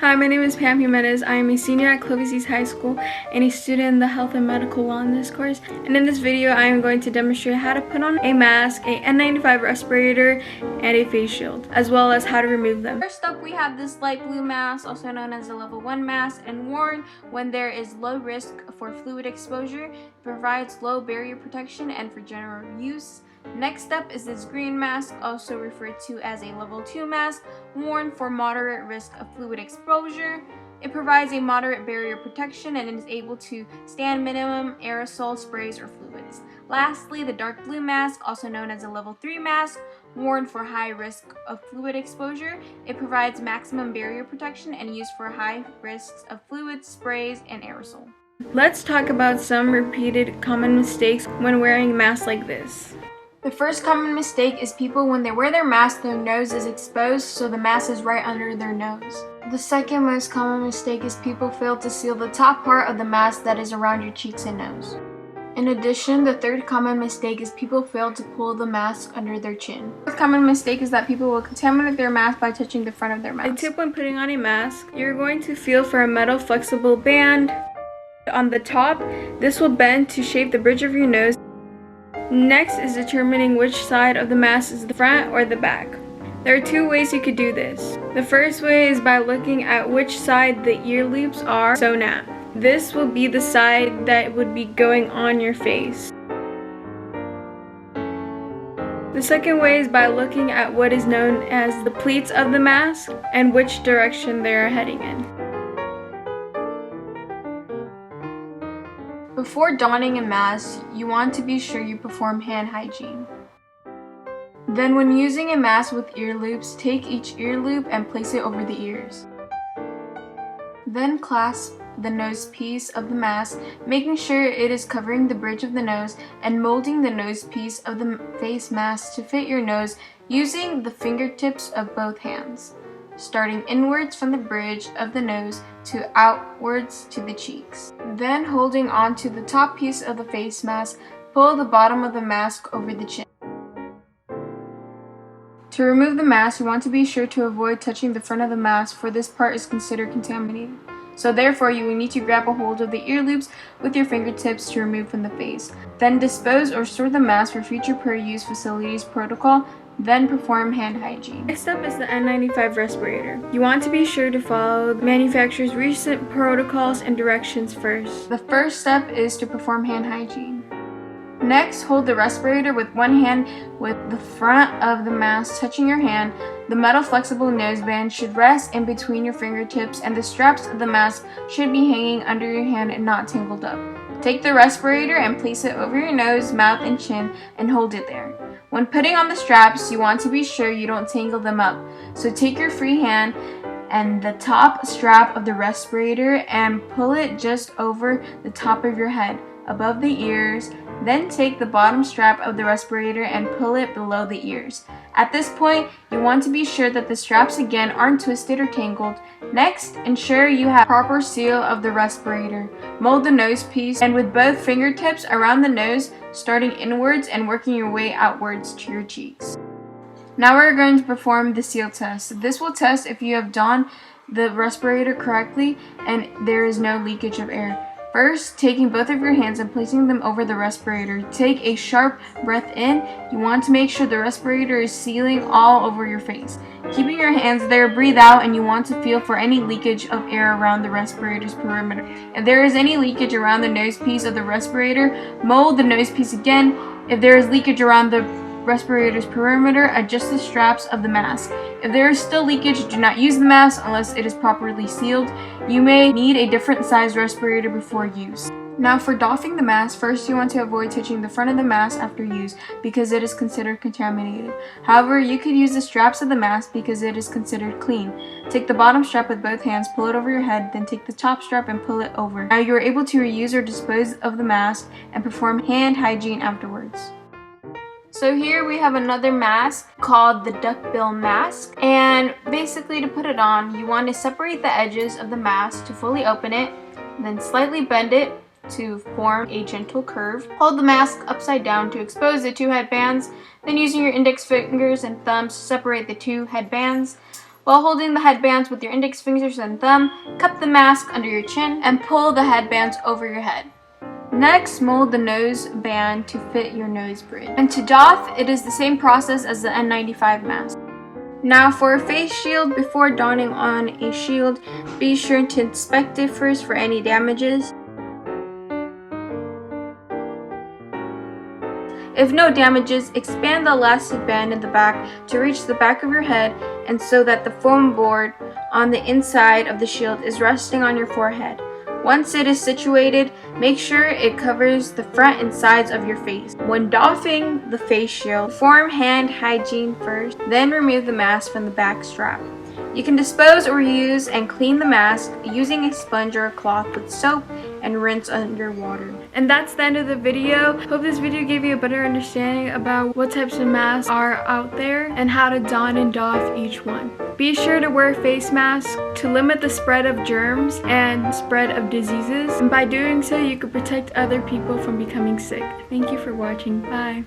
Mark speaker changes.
Speaker 1: Hi, my name is Pam Jimenez. I am a senior at Clovis East High School and a student in the Health and Medical Wellness course. And in this video, I am going to demonstrate how to put on a mask, a N95 respirator, and a face shield, as well as how to remove them. First up, we have this light blue mask, also known as a level 1 mask, and worn when there is low risk for fluid exposure. It provides low barrier protection and for general use. Next up is this green mask, also referred to as a level 2 mask, worn for moderate risk of fluid exposure. It provides a moderate barrier protection and is able to stand minimum aerosol sprays or fluids. Lastly, the dark blue mask, also known as a level 3 mask, worn for high risk of fluid exposure. It provides maximum barrier protection and used for high risks of fluids, sprays, and aerosol. Let's talk about some repeated common mistakes when wearing masks like this. The first common mistake is people, when they wear their mask, their nose is exposed, so the mask is right under their nose. The second most common mistake is people fail to seal the top part of the mask that is around your cheeks and nose. In addition, the third common mistake is people fail to pull the mask under their chin. The fourth common mistake is that people will contaminate their mask by touching the front of their mask. A tip when putting on a mask, you're going to feel for a metal flexible band on the top. This will bend to shape the bridge of your nose. Next is determining which side of the mask is the front or the back. There are two ways you could do this. The first way is by looking at which side the ear loops are sewn at. This will be the side that would be going on your face. The second way is by looking at what is known as the pleats of the mask and which direction they are heading in. Before donning a mask, you want to be sure you perform hand hygiene. Then when using a mask with ear loops, take each ear loop and place it over the ears. Then clasp the nose piece of the mask, making sure it is covering the bridge of the nose, and molding the nose piece of the face mask to fit your nose using the fingertips of both hands, starting inwards from the bridge of the nose to outwards to the cheeks. Then holding on to the top piece of the face mask, pull the bottom of the mask over the chin. To remove the mask, you want to be sure to avoid touching the front of the mask, for this part is considered contaminated. So therefore, you will need to grab a hold of the ear loops with your fingertips to remove from the face. Then dispose or store the mask for future per-use facilities protocol. Then perform hand hygiene. Next up is the N95 respirator. You want to be sure to follow the manufacturer's recent protocols and directions first. The first step is to perform hand hygiene. Next, hold the respirator with one hand with the front of the mask touching your hand. The metal flexible noseband should rest in between your fingertips, and the straps of the mask should be hanging under your hand and not tangled up. Take the respirator and place it over your nose, mouth, and chin and hold it there. When putting on the straps, you want to be sure you don't tangle them up. So take your free hand and the top strap of the respirator and pull it just over the top of your head, above the ears. Then take the bottom strap of the respirator and pull it below the ears. At this point, you want to be sure that the straps again aren't twisted or tangled. Next, ensure you have proper seal of the respirator. Mold the nose piece and with both fingertips around the nose, starting inwards and working your way outwards to your cheeks. Now we're going to perform the seal test. This will test if you have donned the respirator correctly and there is no leakage of air. First, taking both of your hands and placing them over the respirator, take a sharp breath in. You want to make sure the respirator is sealing all over your face. Keeping your hands there, breathe out, and you want to feel for any leakage of air around the respirator's perimeter. If there is any leakage around the nose piece of the respirator, mold the nose piece again. If there is leakage around the respirator's perimeter, adjust the straps of the mask. If there is still leakage, do not use the mask unless it is properly sealed. You may need a different size respirator before use. Now for doffing the mask, first you want to avoid touching the front of the mask after use because it is considered contaminated. However, you could use the straps of the mask because it is considered clean. Take the bottom strap with both hands, pull it over your head, then take the top strap and pull it over. Now you are able to reuse or dispose of the mask and perform hand hygiene afterwards. So here we have another mask called the duckbill mask, and basically to put it on, you want to separate the edges of the mask to fully open it, then slightly bend it to form a gentle curve. Hold the mask upside down to expose the two headbands, then using your index fingers and thumbs to separate the two headbands. While holding the headbands with your index fingers and thumb, cup the mask under your chin and pull the headbands over your head. Next, mold the nose band to fit your nose bridge. And to doff, it is the same process as the N95 mask. Now for a face shield, before donning on a shield, be sure to inspect it first for any damages. If no damages, expand the elastic band in the back to reach the back of your head and so that the foam board on the inside of the shield is resting on your forehead. Once it is situated, make sure it covers the front and sides of your face. When doffing the face shield, perform hand hygiene first, then remove the mask from the back strap. You can dispose or reuse and clean the mask using a sponge or a cloth with soap and rinse under water. And that's the end of the video. Hope this video gave you a better understanding about what types of masks are out there and how to don and doff each one. Be sure to wear face masks to limit the spread of germs and spread of diseases. And by doing so, you can protect other people from becoming sick. Thank you for watching. Bye.